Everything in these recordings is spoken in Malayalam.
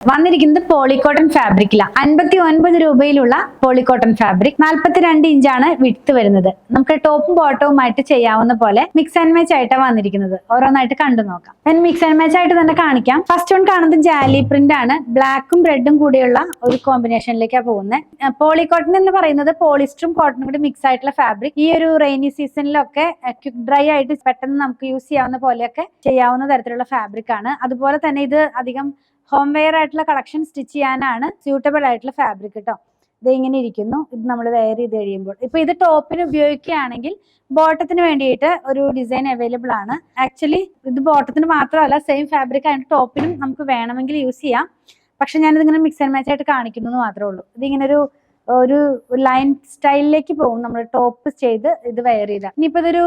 വന്നിരിക്കുന്നത് പോളിക്കോട്ടൺ ഫാബ്രിക്കില 59 രൂപയിലുള്ള പോളിക്കോട്ടൺ ഫാബ്രിക് 42 ഇഞ്ചാണ് വിഡ്ത്ത് വരുന്നത്. നമുക്ക് ടോപ്പും ബോട്ടവുമായിട്ട് ചെയ്യാവുന്ന പോലെ മിക്സ് ആൻഡ് മാച്ച് ആയിട്ടാണ് വന്നിരിക്കുന്നത്. ഓരോന്നായിട്ട് കണ്ടു നോക്കാം. ഞാൻ മിക്സ് ആൻഡ് മാച്ച് ആയിട്ട് തന്നെ കാണിക്കാം. ഫസ്റ്റ് വൺ കാണുന്നത് ജാലി പ്രിന്റ് ആണ്. ബ്ലാക്കും റെഡും കൂടിയുള്ള ഒരു കോമ്പിനേഷനിലേക്കാണ് പോകുന്നത്. പോളിക്കോട്ടൺ എന്ന് പറയുന്നത് പോളിസ്റ്ററും കോട്ടണും കൂടി മിക്സ് ആയിട്ടുള്ള ഫാബ്രിക്. ഈ ഒരു റെയിനി സീസണിലൊക്കെ ക്വിക്ക് ഡ്രൈ ആയിട്ട് പെട്ടെന്ന് നമുക്ക് യൂസ് ചെയ്യാവുന്ന പോലെയൊക്കെ ചെയ്യാവുന്ന തരത്തിലുള്ള ഫാബ്രിക് ആണ്. അതുപോലെ തന്നെ ഇത് അധികം ഹോം വെയർ ആയിട്ടുള്ള കളക്ഷൻ സ്റ്റിച്ച് ചെയ്യാനാണ് സ്യൂട്ടബിൾ ആയിട്ടുള്ള ഫാബ്രിക് കേട്ടോ. ഇത് ഇങ്ങനെ ഇരിക്കുന്നു. ഇത് നമ്മൾ വെയർ ചെയ്ത് കഴിയുമ്പോൾ ഇപ്പൊ ഇത് ടോപ്പിന് ഉപയോഗിക്കുകയാണെങ്കിൽ ബോട്ടത്തിന് വേണ്ടിയിട്ട് ഒരു ഡിസൈൻ അവൈലബിൾ ആണ്. ആക്ച്വലി ഇത് ബോട്ടത്തിന് മാത്രമല്ല, സെയിം ഫാബ്രിക് ആയിട്ട് ടോപ്പിനും നമുക്ക് വേണമെങ്കിൽ യൂസ് ചെയ്യാം. പക്ഷെ ഞാനിതിങ്ങനെ മിക്സ് ആൻഡ് മാച്ച് ആയിട്ട് കാണിക്കുന്നു മാത്രമേ ഉള്ളൂ. ഇതിങ്ങനെ ഒരു ലൈൻ സ്റ്റൈലിലേക്ക് പോകും നമ്മൾ ടോപ്പ് ചെയ്ത് ഇത് വെയർ ചെയ്താൽ. ഇനിയിപ്പോൾ ഇതൊരു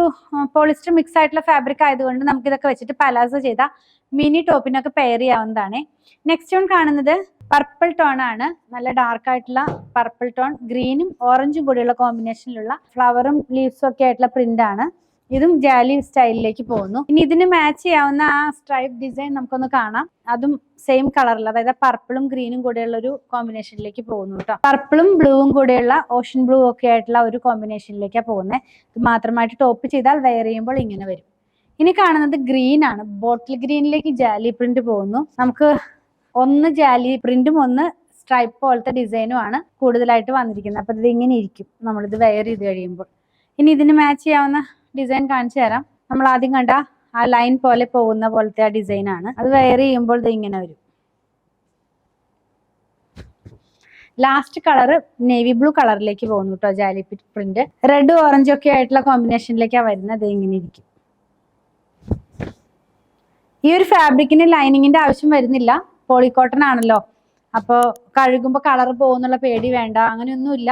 പോളിസ്റ്റർ മിക്സ് ആയിട്ടുള്ള ഫാബ്രിക് ആയതുകൊണ്ട് നമുക്ക് ഇതൊക്കെ വെച്ചിട്ട് പലാസോ ചെയ്താൽ മിനി ടോപ്പിനൊക്കെ പെയർ ചെയ്യാവുന്നതാണ്. നെക്സ്റ്റ് വൺ കാണുന്നത് പർപ്പിൾ ടോൺ ആണ്. നല്ല ഡാർക്ക് ആയിട്ടുള്ള പർപ്പിൾ ടോൺ, ഗ്രീനും ഓറഞ്ചും കൂടിയുള്ള കോമ്പിനേഷനിലുള്ള ഫ്ലവറും ലീവ്സും ഒക്കെ ആയിട്ടുള്ള പ്രിന്റ് ആണ്. ഇതും ജാലി സ്റ്റൈലിലേക്ക് പോകുന്നു. ഇനി ഇതിന് മാച്ച് ചെയ്യാവുന്ന ആ സ്ട്രൈപ്പ് ഡിസൈൻ നമുക്കൊന്ന് കാണാം. അതും സെയിം കളറിൽ, അതായത് പർപ്പിളും ഗ്രീനും കൂടെയുള്ള ഒരു കോമ്പിനേഷനിലേക്ക് പോകുന്നു കേട്ടോ. പർപ്പിളും ബ്ലൂവും കൂടെയുള്ള ഓഷൻ ബ്ലൂ ഒക്കെ ആയിട്ടുള്ള ഒരു കോമ്പിനേഷനിലേക്കാണ് പോകുന്നത്. ഇത് മാത്രമായിട്ട് ടോപ്പ് ചെയ്താൽ വെയർ ചെയ്യുമ്പോൾ ഇങ്ങനെ വരും. ഇനി കാണുന്നത് ഗ്രീൻ ആണ്. ബോട്ടിൽ ഗ്രീനിലേക്ക് ജാലി പ്രിന്റ് പോകുന്നു. നമുക്ക് ഒന്ന് ജാലി പ്രിന്റും ഒന്ന് സ്ട്രൈപ്പ് പോലത്തെ ഡിസൈനും ആണ് കൂടുതലായിട്ട് വന്നിരിക്കുന്നത്. അപ്പൊ ഇത് ഇങ്ങനെ ഇരിക്കും നമ്മളിത് വെയർ ചെയ്ത് കഴിയുമ്പോൾ. ഇനി ഇതിന് മാച്ച് ചെയ്യാവുന്ന ഡിസൈൻ കാണിച്ചു തരാം. നമ്മൾ ആദ്യം കണ്ട ആ ലൈൻ പോലെ പോകുന്ന പോലത്തെ ആ ഡിസൈൻ ആണ്. അത് വെയർ ചെയ്യുമ്പോൾ ഇത് ഇങ്ങനെ വരും. ലാസ്റ്റ് കളർ നേവി ബ്ലൂ കളറിലേക്ക് പോകുന്നു കേട്ടോ. ജാലി പ്രിന്റ് റെഡ് ഓറഞ്ച് ഒക്കെ ആയിട്ടുള്ള കോമ്പിനേഷനിലേക്കാണ് വരുന്നത്. ഇങ്ങനെ ഇരിക്കും. ഈ ഒരു ഫാബ്രിക്കിന് ലൈനിങ്ങിന്റെ ആവശ്യം വരുന്നില്ല. പോളിക്കോട്ടൺ ആണല്ലോ, അപ്പോൾ കഴുകുമ്പോൾ കളർ പോകുന്നുള്ള പേടി വേണ്ട, അങ്ങനെയൊന്നുമില്ല.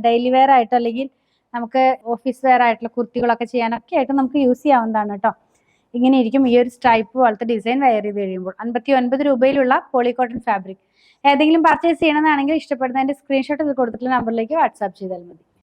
ഡെയിലി വെയർ ആയിട്ടോ അല്ലെങ്കിൽ നമുക്ക് ഓഫീസ് വെയർ ആയിട്ടുള്ള കുർത്തികളൊക്കെ ചെയ്യാനൊക്കെ ആയിട്ട് നമുക്ക് യൂസ് ചെയ്യാവുന്നതാണ് കേട്ടോ. ഇങ്ങനെ ഇരിക്കും ഈ ഒരു സ്ട്രൈപ്പ് പോലത്തെ ഡിസൈൻ വെയർ ചെയ്ത് കഴിയുമ്പോൾ. 59 രൂപയിലുള്ള പോളിക്കോട്ടൺ ഫാബ്രിക്. ഏതെങ്കിലും പർച്ചേസ് ചെയ്യണമെന്നാണെങ്കിൽ ഇഷ്ടപ്പെടുന്നതിന്റെ സ്ക്രീൻഷോട്ട് ഇത് കൊടുത്തിട്ടുള്ള നമ്പറിലേക്ക് വാട്സാപ്പ് ചെയ്താൽ മതി.